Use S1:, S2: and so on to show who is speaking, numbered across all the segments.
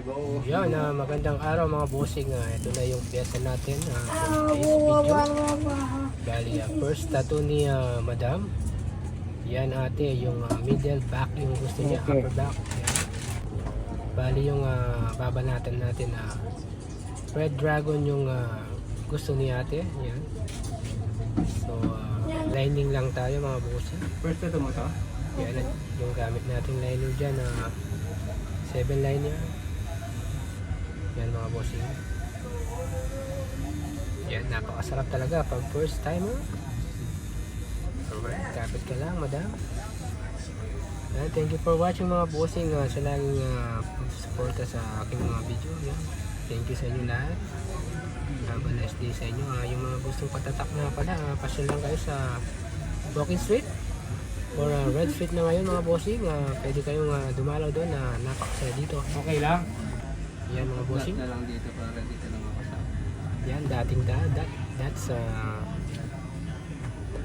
S1: Yan, magandang araw mga bossing. Ito na yung pyesa natin for today's video. Bali, first tattoo ni Madam. Yan ate, yung middle back yung gusto niya, upper back. Yan. Bali yung babanatan natin Red Dragon yung gusto ni ate. Yan. So, lining lang tayo mga bossing.
S2: First tattoo mo to?
S1: Yan, yung gamit nating lining dyan 7 liner. Yan mga bossing. Yan, napakasarap talaga pag first timer. Alright, kapit ka lang madam. Yan, thank you for watching mga bossing. Sa laging suporta sa aking mga video. Yan. Thank you sa inyo lahat. Have a nice day sa inyo. Yung mga gustong patatak na pala, pasyon lang kayo sa Walking Street or Red Street na ngayon mga bossing. Pwede kayong dumalaw doon na napakasaya dito. Okay lang. Yan mga bossing.
S2: Na lang dito para dito lang ako sa.
S1: Yan, dating that's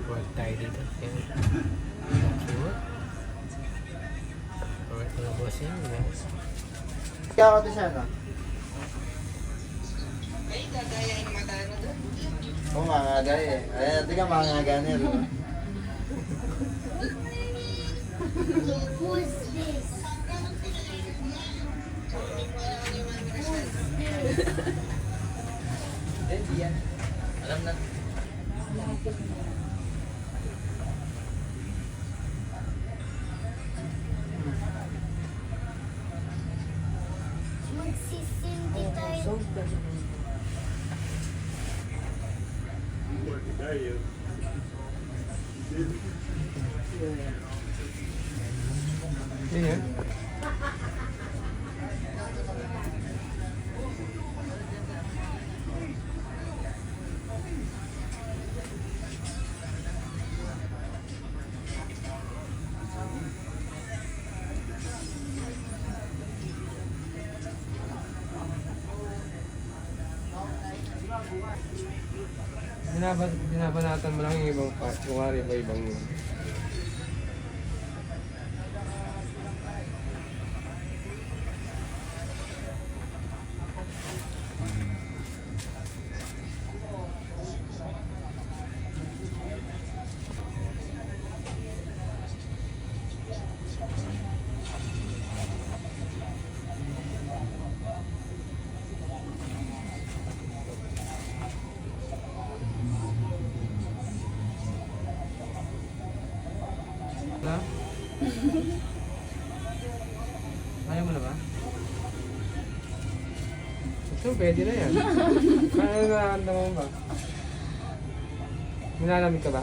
S1: work tayo dito. Yan. That's work. Alright mga bossing. Yes.
S3: Kaya ako siya, no?
S4: Ay, gagaya yung mata na doon.
S3: Oo, mga gaya eh. Ayan, di ka mga gaya niya, no?
S5: Who's this?
S4: Hindi yan. Alam na.
S5: Magsisindi tayo.
S1: Yan. Binabanatan mo lang yung ibang part. Kung wari ba ibang yun. Na? Ayaw mo na ba? Ito, pwede na yan. Ano nakakanda mo ba? Nilalamig ka ba?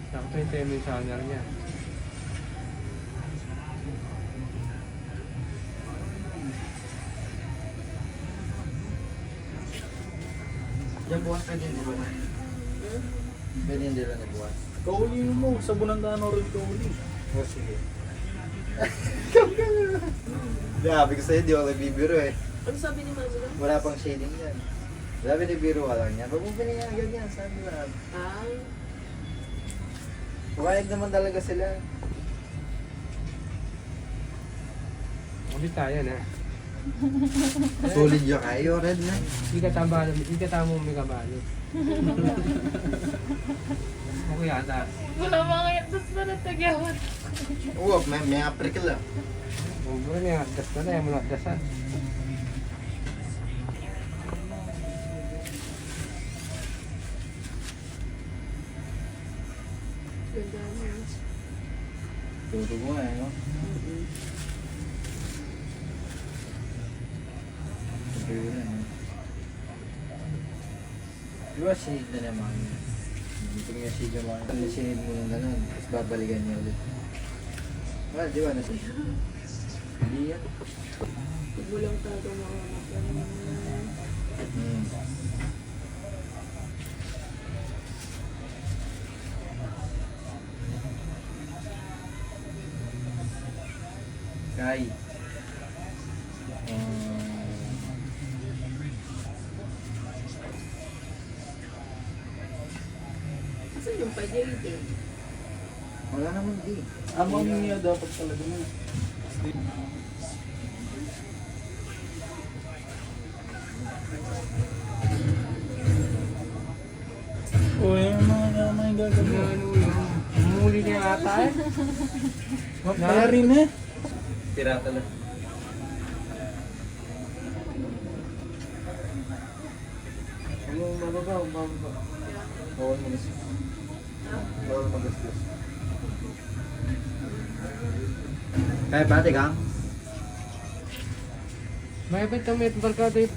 S1: Sakto yung time yung channel niya.
S3: Yan, bukas pwede hindi ba na? Pwede hindi lang na bukas.
S2: Kauli mo, sabunan na rin kauli.
S3: O, sige. Sabi ko sa'yo, di ako nagbibiro eh.
S4: Ano sabi ni Mami lang?
S3: Wala pang shading yan. Sabi ni biro ka lang yan. Pag mo pinangyagad yan, sabi na.
S4: Ah,
S3: Pumayag naman talaga sila.
S1: Ulit tayo na.
S3: Solid yung kayo, red na.
S1: Hindi ka tamo may kabalo. Okay yata.
S4: wala mga yatos pa na tagyawan.
S3: Oo, may aprikil ah.
S1: Bro niya, das na yan mo na dasan.
S4: Ganda mo.
S3: Turo mo eh, no? Turo na eh. Di ba sinid na naman? Dito nga sinid naman. Sinid mo nung ganun, tapos babalikan niya ulit. Well, di ba nasinid? Hindi yan.
S4: Bulang tayo mga mata.
S3: Kai.
S4: Saan yung pa JD?
S3: Wala naman di.
S2: Amang niya dapat talaga na. Uy, mga gagawin.
S1: Ano yun? Muli niya ata eh.
S2: Kaya rin eh.
S3: Pirata lang. Bababa. Bawal magastos. Bawal magastos. Kaya pati kang?
S1: May ba't kami itong barkada yun?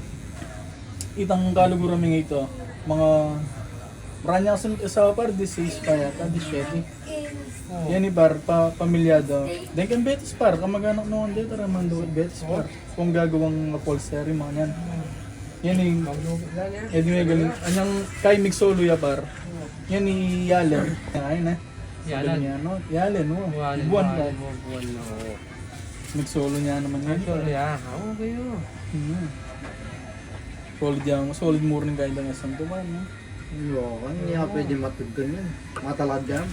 S2: Itang kalugurami nga ito. Mga Ranya sa par 16 pa yata, 17. Yan ni par pamilyado. Then kan betis par kamag-anak noon dito ramando betis par. Kung gagawang upholstery mga yan. Yan ni Edi may galing. Anyang kay Migsolo ya par. Yan ni Yalen. Ayun na.
S1: Yalan.
S2: No? Yalen no. Buwan ka.
S1: Buwan na oo.
S2: Migsolo niya naman yan.
S1: Sorry ah. Oo kayo.
S2: Solid yan. Solid morning kayo lang sa tuman. No?
S3: Yo, hindi nga pwede matuggan yun. Matalad yan.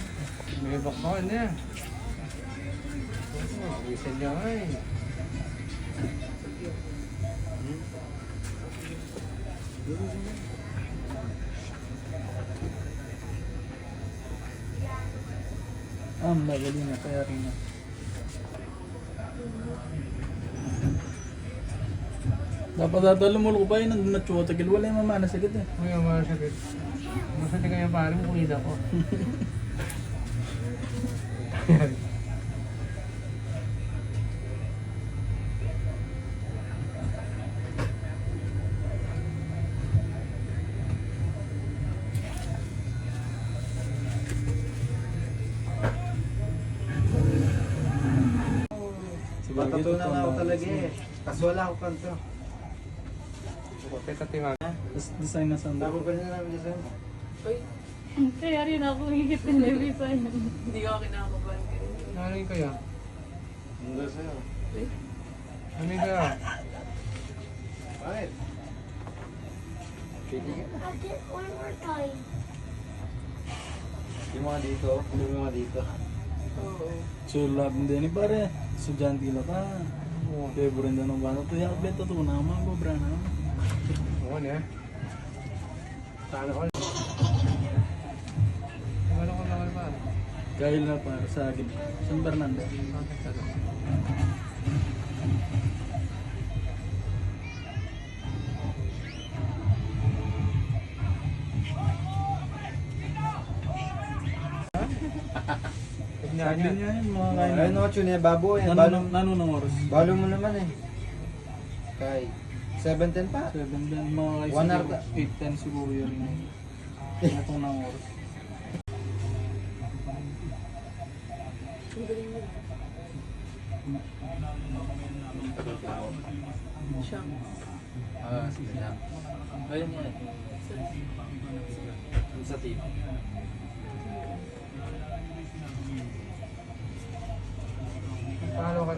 S1: May bakbakan niya. Oo, isa niya ay.
S2: Magaling na kaya rin na. Dapat dadalo mo ko pa yun nandun na chuwa tagil. Wala yung mamana sagad eh.
S1: May masakit. Masakit kaya parang kumida ko.
S3: Matatunan na ako talaga eh. Kaso wala ako kanto.
S1: Teka tingnan.
S2: Design na sandal.
S3: Ako pa na namin dyan.
S4: Kaya rin ako higit ng Levisa. Hindi ko kinakabahan kayo.
S1: Ano yung kaya?
S3: Hindi sa'yo.
S1: Ano yung kaya?
S3: Bakit? Pwede ka.
S5: Ate, one more time.
S3: Yung mga dito. Yung mga dito.
S4: Oo.
S2: So lab din ni pare. Estudyante la pa. Favorite na ng bata. Tuya beta to na mga gobra na.
S1: Oo niya. Sana ko. Wala ko naman pa.
S2: Dahil na para sa akin. San Fernando.
S1: Tignan
S2: Sabi
S1: niya.
S2: niya yun mga kain.
S3: Ayun ako chun eh. Babo eh.
S2: Nano ng oras?
S3: Balo mo naman eh. Kay 7:10 pa.
S2: 7 din mga kain.
S3: 1 hour.
S2: 8:10 siguro yun. Itong ng oras.
S4: Ang galing nila. Siya.
S3: Sige lang. Ayun yan. Sa team.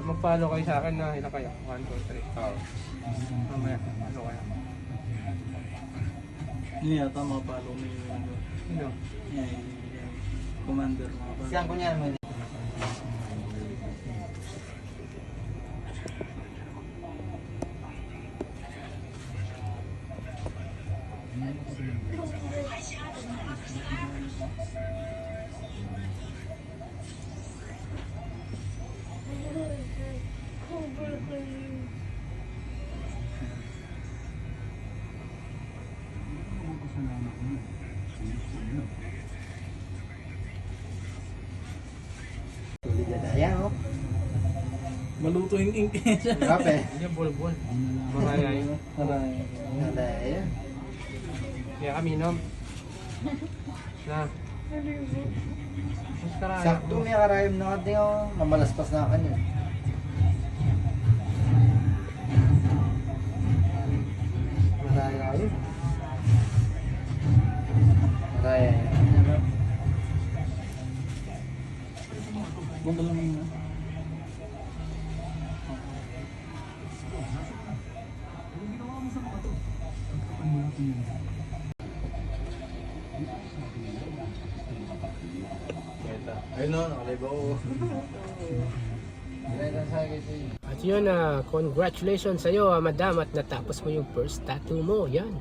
S1: Magpalo kayo sa akin na ilan kayo? 1, 2, 3.
S3: Oo.
S1: Mamaya, ano kaya?
S2: Hindi yata mga palo may ano.
S1: Sino?
S2: Yan, commander mga palo.
S3: Siyang kunya naman. Ayan oh.
S2: Maluto yung ink siya.
S3: Kape.
S1: Hindi, bulbul. Maraya yun.
S2: Aray.
S3: Ayan.
S1: Kaya kami inom. Na. Mas karaya.
S3: Sakto may karayom na kati oh. Mamalaspas na kanya. Maraya yun. Maraya yun.
S2: Bunda lang yun. Ayun na, nakaliba ko.
S3: Kailan sa akin ito yun.
S1: At yun, congratulations sa'yo, madam, at natapos mo yung first tattoo mo. Yan.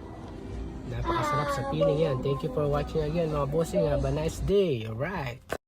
S1: Napakasarap sa feeling yan. Thank you for watching again, mga bossing. Have a nice day. Alright.